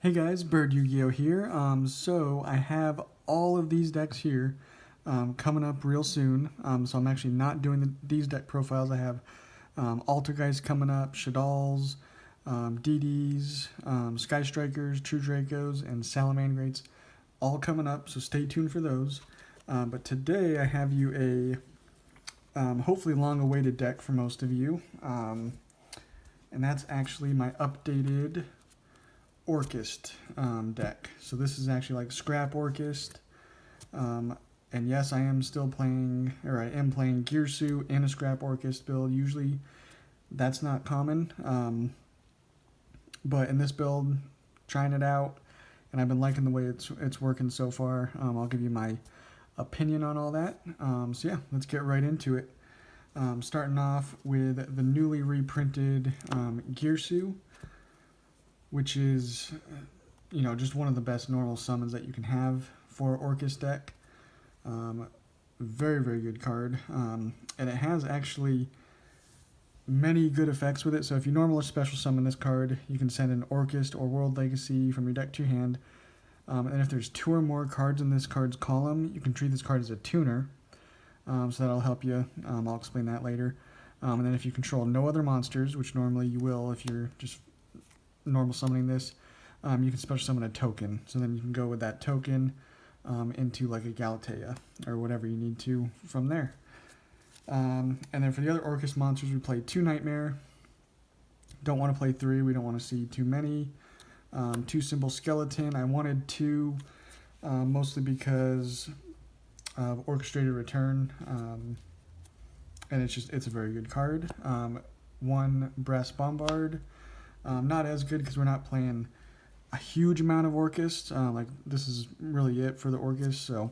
Hey guys, Bird Yu-Gi-Oh here. So I have all of these decks here coming up real soon. So I'm actually not doing these deck profiles. I have Altergeist coming up, Shadalls, DDs, Sky Strikers, True Dracos, and Salamandrates all coming up. So stay tuned for those. But today I have you a hopefully long-awaited deck for most of you, and that's actually my updated Orcust deck. So this is actually like Scrap Orcust. And yes, I am still playing, or I am playing Gearsu in a Scrap Orcust build. Usually that's not common. But in this build, trying it out, and I've been liking the way it's working so far. I'll give you my opinion on all that. So yeah, let's get right into it. Starting off with the newly reprinted Gearsu, which is, just one of the best normal summons that you can have for Orcust deck. Very, very good card. And it has actually many good effects with it. So if you normal or special summon this card, you can send an Orcust or World Legacy from your deck to your hand. And if there's 2 or more cards in this card's column, you can treat this card as a tuner. So that'll help you. I'll explain that later. And then if you control no other monsters, which normally you will if you're just normal summoning this, you can special summon a token. So then you can go with that token into like a Galatea or whatever you need to from there. And then for the other Orcust monsters, we played 2 Nightmare. Don't want to play 3. We don't want to see too many. 2 Symbol Skeleton. I wanted 2 mostly because of Orchestrated Return. And it's a very good card. 1 Brass Bombard. Not as good because we're not playing a huge amount of Orcust. Like this is really it for the Orcust, so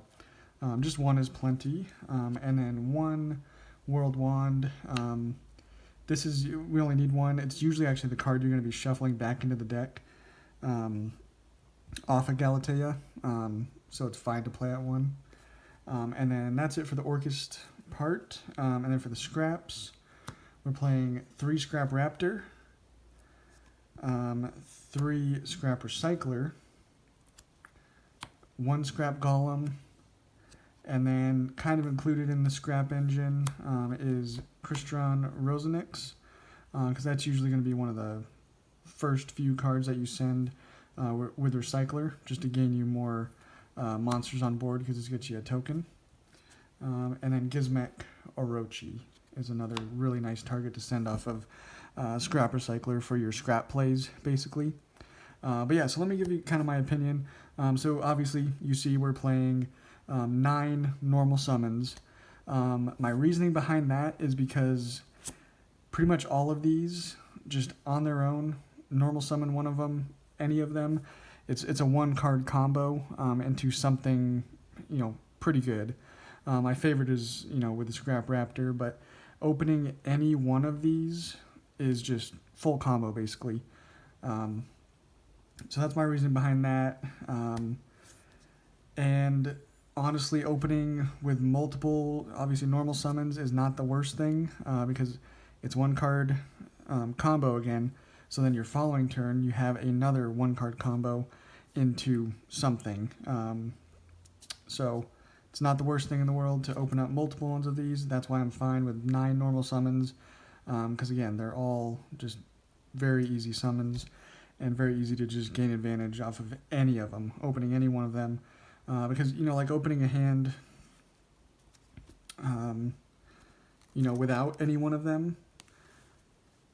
just 1 is plenty. And then 1 World Wand. We only need 1. It's usually actually the card you're going to be shuffling back into the deck off of Galatea, so it's fine to play at 1. And then that's it for the Orcust part. And then for the scraps, we're playing 3 Scrap Raptor, 3 Scrap Recycler, 1 Scrap Golem, and then kind of included in the Scrap Engine is Crystron Rosenix, because that's usually going to be one of the first few cards that you send with Recycler, just to gain you more monsters on board, because this gets you a token. And then Gizmek Orochi is another really nice target to send off of Scrap Recycler for your scrap plays, basically. But yeah, so let me give you kind of my opinion. So obviously, you see we're playing 9 normal summons. My reasoning behind that is because pretty much all of these, just on their own, normal summon one of them, any of them, it's a 1-card combo into something, pretty good. My favorite is, with the Scrap Raptor, but opening any one of these is just full combo, basically. So that's my reason behind that. And honestly, opening with multiple, obviously normal summons is not the worst thing, because it's 1-card combo again. So then your following turn, you have another 1-card combo into something. So it's not the worst thing in the world to open up multiple ones of these. That's why I'm fine with 9 normal summons. Because again, they're all just very easy summons and very easy to just gain advantage off of any of them, opening any one of them. Because, like opening a hand, without any one of them,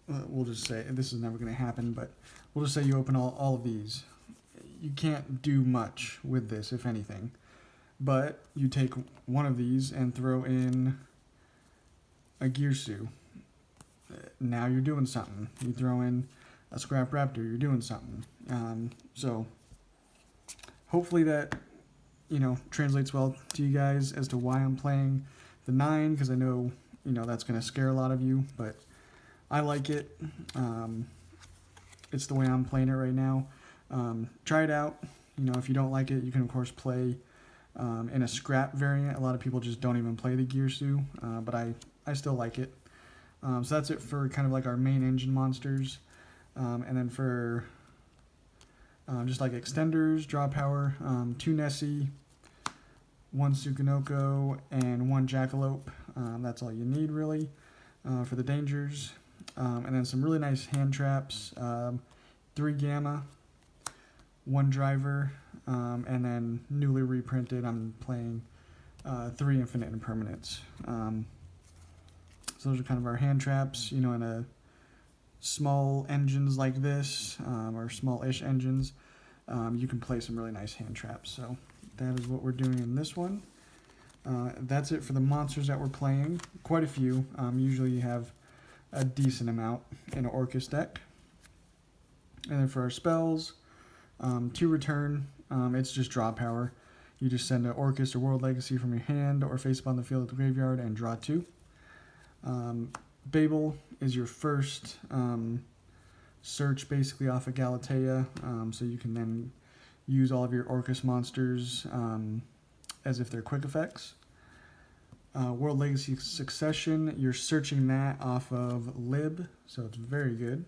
we'll just say, this is never going to happen, but we'll just say you open all of these. You can't do much with this, if anything. But you take one of these and throw in a Gearsu. Now you're doing something. You throw in a Scrap Raptor, you're doing something. So hopefully that, translates well to you guys as to why I'm playing the 9, because I know, that's going to scare a lot of you, but I like it. It's the way I'm playing it right now. Try it out. If you don't like it, you can, of course, play in a Scrap variant. A lot of people just don't even play the Gearsu, but I still like it. So that's it for kind of like our main engine monsters. And then for just like extenders, draw power, 2 Nessie, 1 Sukanoko, and 1 Jackalope. That's all you need really for the dangers. And then some really nice hand traps, 3 Gamma, 1 Driver, and then newly reprinted, I'm playing 3 Infinite Impermanents. So those are kind of our hand traps, in a small engines like this, or small-ish engines, you can play some really nice hand traps. So that is what we're doing in this one. That's it for the monsters that we're playing. Quite a few. Usually you have a decent amount in an Orcust deck. And then for our spells, to return, it's just draw power. You just send an Orcust or World Legacy from your hand or face up on the field at the graveyard and draw 2. Babel is your first search basically off of Galatea, so you can then use all of your Orcust monsters as if they're quick effects. World Legacy Succession, you're searching that off of Lib, so it's very good.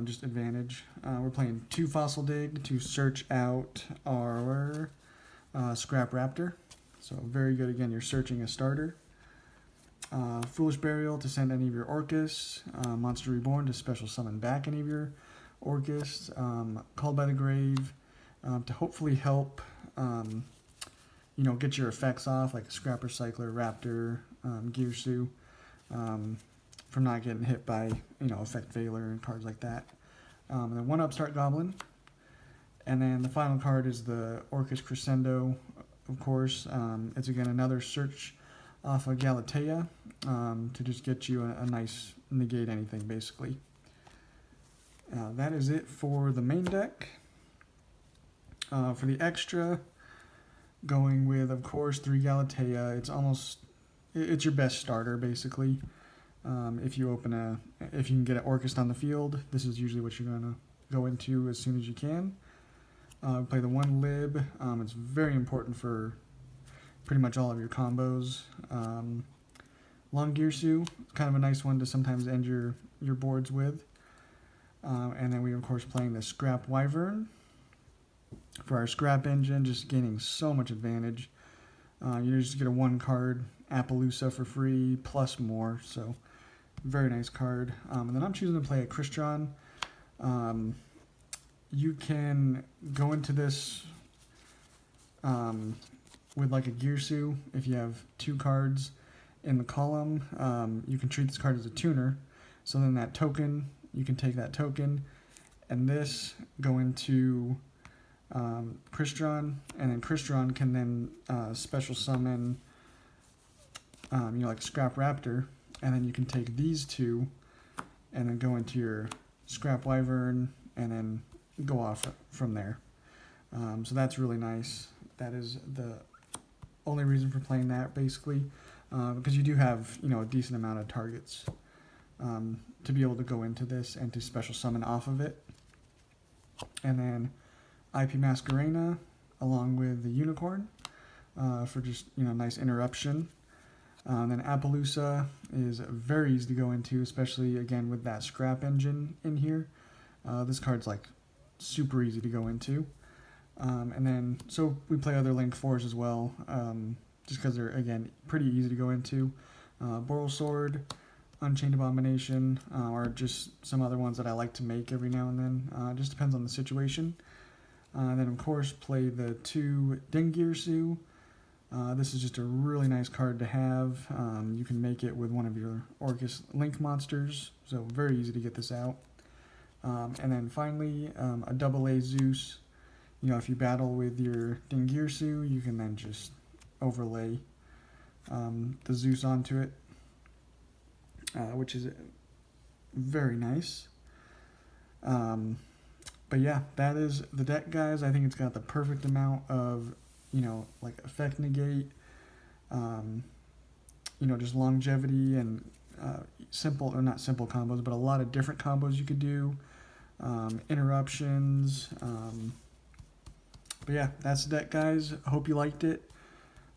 Just advantage. We're playing 2 Fossil Dig to search out our Scrap Raptor, so very good. Again, you're searching a starter. Foolish Burial to send any of your Orcus. Monster Reborn to special summon back any of your Orcus. Called by the Grave to hopefully help, get your effects off, like Scrapper, Cycler, Raptor, Gearsu, from not getting hit by, Effect Veiler and cards like that. And then 1 Upstart Goblin. And then the final card is the Orcus Crescendo, of course. It's again another search off of Galatea, to just get you a nice negate anything, basically. That is it for the main deck. For the extra, going with, of course, 3 Galatea. It's your best starter, basically. If you can get an Orcust on the field, this is usually what you're going to go into as soon as you can. Play the 1 Lib. It's very important for pretty much all of your combos. Long Gearsu, kind of a nice one to sometimes end your boards with. And then we, of course, playing the Scrap Wyvern for our Scrap Engine, just gaining so much advantage. You just get a 1 card Appaloosa for free, plus more, so very nice card. And then I'm choosing to play a Crystron. You can go into this with like a Gearsu. If you have 2 cards in the column, you can treat this card as a tuner. So then that token, you can take that token and this go into Crystron, and then Crystron can then special summon like Scrap Raptor, and then you can take these 2 and then go into your Scrap Wyvern and then go off from there. So that's really nice. That is the only reason for playing that, basically, because you do have a decent amount of targets to be able to go into this and to special summon off of it. And then IP Masquerena along with the Unicorn for just nice interruption. Then Appaloosa is very easy to go into, especially again with that Scrap Engine in here. This card's like super easy to go into. And then so we play other Link 4s as well, just because they're again pretty easy to go into. Boral Sword, Unchained Abomination, or just some other ones that I like to make every now and then. Just depends on the situation. And then of course play the 2 Dingirsu. This is just a really nice card to have. You can make it with one of your Orcus Link monsters, so very easy to get this out. And then finally, a AA Zeus. If you battle with your Dingirsu, you can then just overlay the Zeus onto it, which is very nice. But yeah, that is the deck, guys. I think it's got the perfect amount of like effect negate, just longevity and simple, or not simple combos, but a lot of different combos you could do, interruptions. But yeah, that's the deck, guys. I hope you liked it.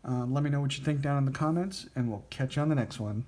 Let me know what you think down in the comments, and we'll catch you on the next one.